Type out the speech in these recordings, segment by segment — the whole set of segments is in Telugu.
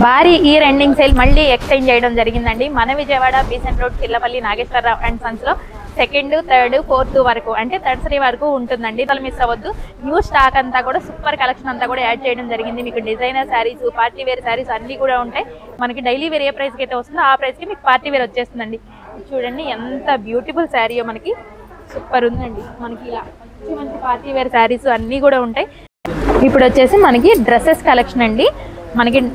భారీ ఇయర్ ఎండింగ్ సేల్ మళ్ళీ ఎక్స్చేంజ్ చేయడం జరిగిందండి మన Vijayawada Besant road Chillapalli Nageswararao and sons లో 2nd, 3rd, 4th వరకు అంటే థర్సరీ వరకు ఉంటుందండి. అసలు మిస్ అవ్వద్దు. న్యూ స్టాక్ అంతా కూడా సూపర్ కలెక్షన్ అంతా కూడా యాడ్ చేయడం జరిగింది. మీకు designer sarees, party wear sarees అన్ని కూడా ఉంటాయి. మనకి డైలీ వేర్ ఏ ప్రైస్కి అయితే వస్తుందో ఆ ప్రైస్కి మీకు పార్టీ వేర్ వచ్చేస్తుందండి. చూడండి ఎంత బ్యూటిఫుల్ శారీయో, మనకి సూపర్ ఉందండి. మనకి ఇలా మంచి మంచి పార్టీ వేర్ శారీస్ అన్నీ కూడా ఉంటాయి. ఇప్పుడు వచ్చేసి మనకి డ్రెస్సెస్ కలెక్షన్ అండి.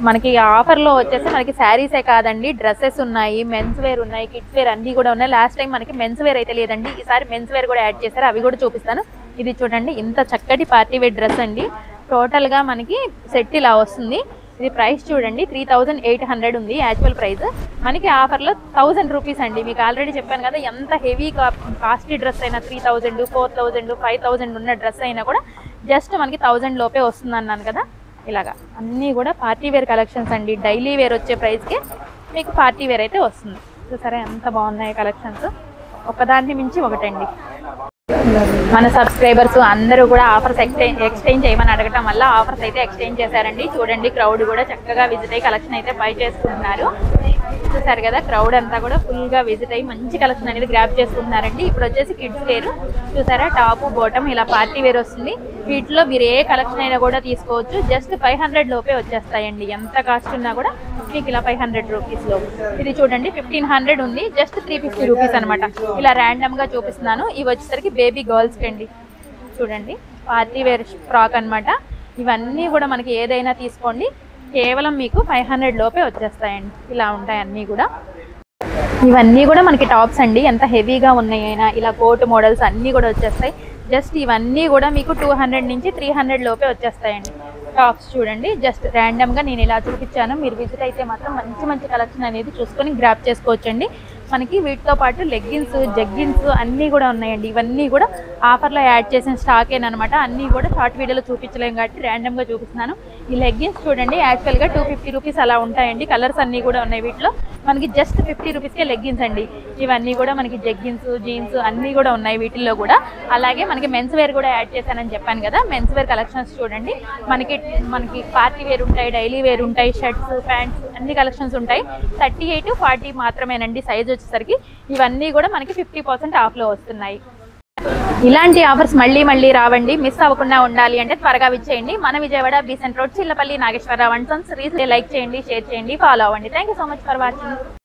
మనకి ఆఫర్లో వచ్చేసి మనకి శారీసే కాదండి, డ్రెస్సెస్ ఉన్నాయి, మెన్స్ వేర్ ఉన్నాయి, కిడ్స్ వేర్ అన్నీ కూడా ఉన్నాయి. లాస్ట్ టైం మనకి మెన్స్ వేర్ అయితే లేదండి, ఈసారి మెన్స్ వేర్ కూడా యాడ్ చేశారు. అవి కూడా చూపిస్తాను. ఇది చూడండి ఇంత చక్కటి పార్టీ వేర్ డ్రెస్ అండి. టోటల్గా మనకి సెట్ ఇలా వస్తుంది. ఇది ప్రైస్ చూడండి 3800 ఉంది యాక్చువల్ ప్రైస్. మనకి ఆఫర్లో 1000 రూపీస్ అండి. మీకు ఆల్రెడీ చెప్పాను కదా, ఎంత హెవీ కాస్ట్లీ డ్రెస్ అయినా 3000, 4000, 5000 ఉన్న డ్రెస్ అయినా కూడా జస్ట్ మనకి 1000 లోపే వస్తుంది అన్నాను కదా. ఇలాగా అన్నీ కూడా పార్టీ వేర్ కలెక్షన్స్ అండి. డైలీ వేర్ వచ్చే ప్రైస్కి మీకు పార్టీ వేర్ అయితే వస్తుంది. చూసారా ఎంత బాగున్నాయి కలెక్షన్స్, ఒకదాన్ని మించి ఒకటండి. మన సబ్స్క్రైబర్స్ అందరూ కూడా ఆఫర్స్ ఎక్స్చేంజ్ చేయమని అడగటం వల్ల ఆఫర్స్ అయితే ఎక్స్చేంజ్ చేశారండి. చూడండి క్రౌడ్ కూడా చక్కగా విజిట్ అయ్యి కలెక్షన్ అయితే బై చేసుకుంటున్నారు. చూసారు కదా, క్రౌడ్ అంతా కూడా ఫుల్గా విజిట్ అయ్యి మంచి కలెక్షన్ అనేది గ్రాప్ చేసుకుంటున్నారండి. ఇప్పుడు వచ్చేసి కిడ్స్ వేర్ చూసారా, టాప్ బాటమ్ ఇలా పార్టీ వేర్ వస్తుంది. వీటిలో మీరు ఏ కలెక్షన్ అయినా కూడా తీసుకోవచ్చు. జస్ట్ 500 లోపే వచ్చేస్తాయండి. ఎంత కాస్ట్ ఉన్నా కూడా మీకు ఇలా 500 రూపీస్లో. ఇది చూడండి 1500 ఉంది, జస్ట్ 350 రూపీస్ అనమాట. ఇలా ర్యాండమ్గా చూపిస్తున్నాను. ఇవి వచ్చేసరికి బేబీ గర్ల్స్కి అండి. చూడండి పార్టీ వేర్ ఫ్రాక్ అనమాట. ఇవన్నీ కూడా మనకి ఏదైనా తీసుకోండి, కేవలం మీకు 500 లోపే వచ్చేస్తాయండి. ఇలా ఉంటాయి అన్నీ కూడా. ఇవన్నీ కూడా మనకి టాప్స్ అండి. ఎంత హెవీగా ఉన్నాయైనా ఇలా కోట్ మోడల్స్ అన్నీ కూడా వచ్చేస్తాయి. జస్ట్ ఇవన్నీ కూడా మీకు 200 నుంచి 300 లోపే వచ్చేస్తాయండి. టాప్స్ చూడండి, జస్ట్ ర్యాండమ్గా నేను ఇలా చూపించాను. మీరు విజిట్ అయితే మాత్రం మంచి మంచి కలెక్షన్ అనేది చూసుకొని గ్రాప్ చేసుకోవచ్చండి. మనకి వీటితో పాటు లెగ్గిన్స్, జగ్గిన్స్ అన్నీ కూడా ఉన్నాయండి. ఇవన్నీ కూడా ఆఫర్లో యాడ్ చేసిన స్టాకేనమాట. అన్నీ కూడా షార్ట్ వీడియోలో చూపించలేము కాబట్టి ర్యాండమ్గా చూపిస్తున్నాను. ఈ లెగ్గిన్స్ చూడండి యాక్చువల్గా 250 రూపీస్ అలా ఉంటాయండి. కలర్స్ అన్నీ కూడా ఉన్నాయి వీటిలో. మనకి జస్ట్ 50 రూపీస్కే లెగ్గిన్స్ అండి. ఇవన్నీ కూడా మనకి జగ్గిన్స్, జీన్స్ అన్నీ కూడా ఉన్నాయి వీటిల్లో కూడా. అలాగే మనకి మెన్స్ వేర్ కూడా యాడ్ చేశానని చెప్పాను కదా. మెన్స్ వేర్ కలెక్షన్స్ చూడండి, మనకి పార్టీ వేర్ ఉంటాయి, డైలీ వేర్ ఉంటాయి, షర్ట్స్, ప్యాంట్స్ అన్ని కలెక్షన్స్ ఉంటాయి. 38, 40 మాత్రమేనండి సైజ్ వచ్చేసరికి. ఇవన్నీ కూడా మనకి 50% ఆఫ్లో వస్తున్నాయి. ఇలాంటి ఆఫర్స్ మళ్ళీ రావండి. మిస్ అవ్వకుండా ఉండాలి అంటే త్వరగా విచ్చేయండి. మన Vijayawada Besant road Chillapalli Nageswararao and sons. Like చేయండి, షేర్ చేయండి, ఫాలో అవ్వండి. Thank you so much for watching.